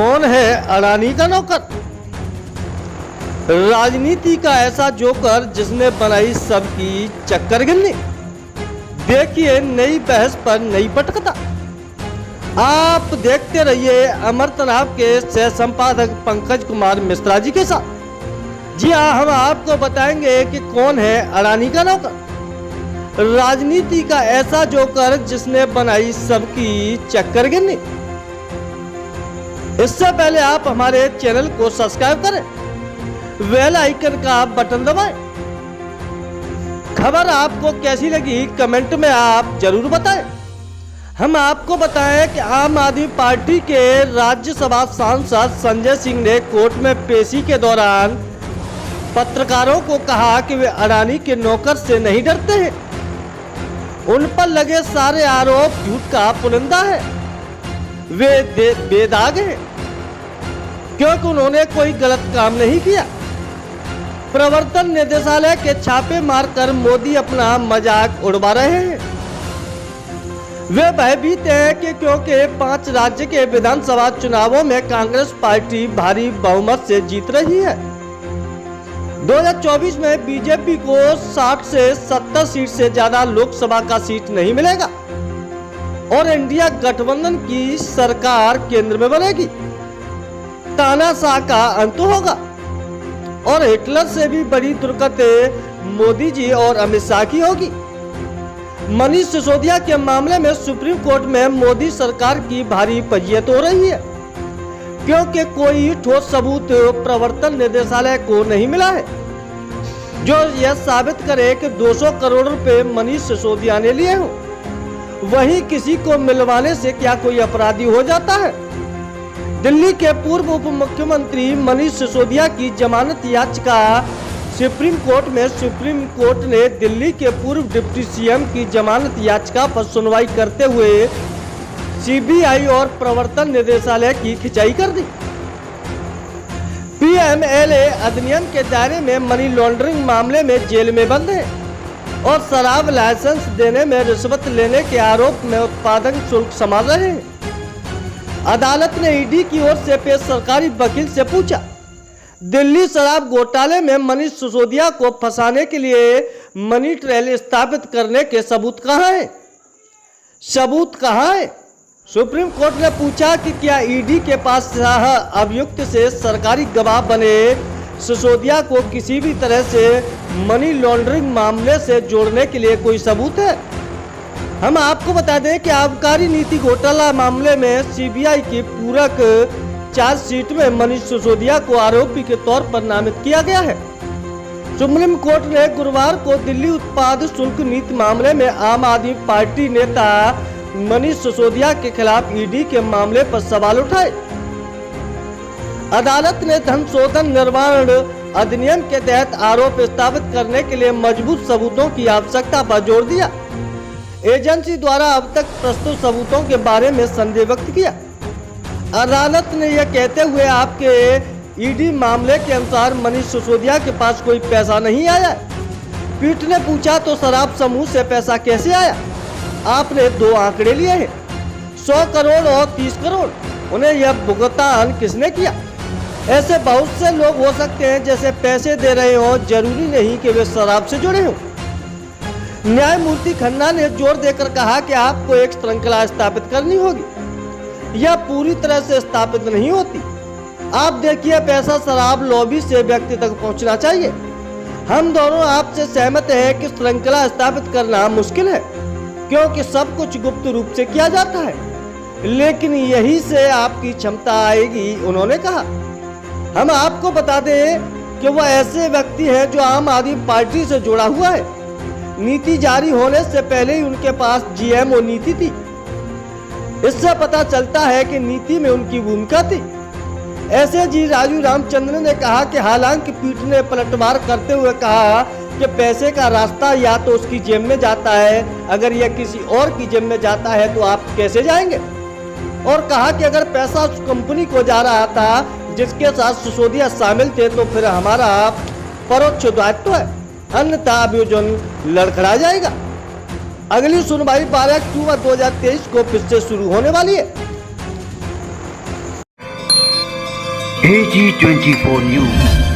कौन है अडानी का नौकर? राजनीति का ऐसा जोकर जिसने बनाई सबकी चक्कर गिननी। देखिए नई बहस पर नई पटकथा। आप देखते रहिए अमर तनाव के सह संपादक पंकज कुमार मिश्रा जी के साथ। जी हाँ, हम आपको बताएंगे कि कौन है अडानी का नौकर, राजनीति का ऐसा जोकर जिसने बनाई सबकी चक्कर गिननी। इससे पहले आप हमारे चैनल को सब्सक्राइब करें, बेल आइकन का बटन दबाएं। खबर आपको कैसी लगी कमेंट में आप जरूर बताएं। हम आपको बताएं कि आम आदमी पार्टी के राज्यसभा सांसद संजय सिंह ने कोर्ट में पेशी के दौरान पत्रकारों को कहा कि वे अडानी के नौकर से नहीं डरते हैं। उन पर लगे सारे आरोप झूठ का पुलिंदा है। वे बेदाग हैं क्योंकि उन्होंने कोई गलत काम नहीं किया। प्रवर्तन निदेशालय के छापे मारकर मोदी अपना मजाक उड़वा रहे हैं। वे भयभीत हैं कि क्योंकि 5 राज्य के विधानसभा चुनावों में कांग्रेस पार्टी भारी बहुमत से जीत रही है। 2024 में बीजेपी को 60 से 70 सीट से ज्यादा लोकसभा का सीट नहीं मिलेगा और इंडिया गठबंधन की सरकार केंद्र में बनेगी। तानाशाह का अंत होगा और हिटलर से भी बड़ी दुर्गति मोदी जी और अमित शाह की होगी। मनीष सिसोदिया के मामले में सुप्रीम कोर्ट में मोदी सरकार की भारी फजीहत हो रही है क्योंकि कोई ठोस सबूत प्रवर्तन निदेशालय को नहीं मिला है जो यह साबित करे कि 200 करोड़ रुपए मनीष सिसोदिया ने लिए हों। वहीं किसी को मिलवाने से क्या कोई अपराधी हो जाता है? दिल्ली के पूर्व उप मुख्यमंत्री मनीष सिसोदिया की जमानत याचिका सुप्रीम कोर्ट में। सुप्रीम कोर्ट ने दिल्ली के पूर्व डिप्टी सीएम की जमानत याचिका पर सुनवाई करते हुए सीबीआई और प्रवर्तन निदेशालय की खिंचाई कर दी। पीएमएलए अधिनियम के दायरे में मनी लॉन्ड्रिंग मामले में जेल में बंद है और शराब लाइसेंस देने में रिश्वत लेने के आरोप में उत्पादन शुल्क संभाल रहे हैं। अदालत ने ईडी की ओर से पेश सरकारी वकील से पूछा, दिल्ली शराब घोटाले में मनीष सिसोदिया को फंसाने के लिए मनी ट्रेल स्थापित करने के सबूत कहां हैं? सबूत कहां है? सुप्रीम कोर्ट ने पूछा कि क्या ईडी के पास अभियुक्त से सरकारी गवाह बने सिसोदिया को किसी भी तरह से मनी लॉन्ड्रिंग मामले से जोड़ने के लिए कोई सबूत है? हम आपको बता दें कि आबकारी नीति घोटाला मामले में सीबीआई की पूरक चार्जशीट में मनीष सिसोदिया को आरोपी के तौर पर नामित किया गया है। सुप्रीम कोर्ट ने गुरुवार को दिल्ली उत्पाद शुल्क नीति मामले में आम आदमी पार्टी नेता मनीष सिसोदिया के खिलाफ ईडी के मामले पर सवाल उठाए। अदालत ने धन शोधन निर्माण अधिनियम के तहत आरोप स्थापित करने के लिए मजबूत सबूतों की आवश्यकता पर जोर दिया। एजेंसी द्वारा अब तक प्रस्तुत सबूतों के बारे में संदेह व्यक्त किया। अदालत ने यह कहते हुए आपके ईडी मामले के अनुसार मनीष सिसोदिया के पास कोई पैसा नहीं आया। पीठ ने पूछा तो शराब समूह से पैसा कैसे आया? आपने 2 आंकड़े लिए हैं, 100 करोड़ और 30 करोड़। उन्हें यह भुगतान किसने किया? ऐसे बहुत से लोग हो सकते हैं जैसे पैसे दे रहे हो, जरूरी नहीं कि वे शराब से जुड़े हों। न्यायमूर्ति खन्ना ने जोर देकर कहा कि आपको एक श्रृंखला स्थापित करनी होगी। यह पूरी तरह से स्थापित नहीं होती। आप देखिए, पैसा शराब लॉबी से व्यक्ति तक पहुंचना चाहिए। हम दोनों आपसे सहमत हैं कि श्रृंखला स्थापित करना मुश्किल है क्योंकि सब कुछ गुप्त रूप से किया जाता है, लेकिन यही से आपकी क्षमता आएगी, उन्होंने कहा। हम आपको बता दें कि वह ऐसे व्यक्ति हैं जो आम आदमी पार्टी से जुड़ा हुआ है। नीति जारी होने से पहले ही उनके पास जीएमओ नीति थी। इससे पता चलता है कि नीति में उनकी भूमिका थी। ऐसे जी राजू रामचंद्रन ने कहा कि हालांकि पीठ ने पलटवार करते हुए कहा कि पैसे का रास्ता या तो उसकी जेब में जाता है, अगर यह किसी और की जेब में जाता है तो आप कैसे जाएंगे? और कहा कि अगर पैसा उस कंपनी को जा रहा था जिसके साथ सिसोदिया शामिल थे तो फिर हमारा परोक्ष दायित्व है, अन्यथा अभियोजन लड़खड़ा जाएगा। अगली सुनवाई 12 अक्टूबर 2023 को फिर से शुरू होने वाली है। AG24 News।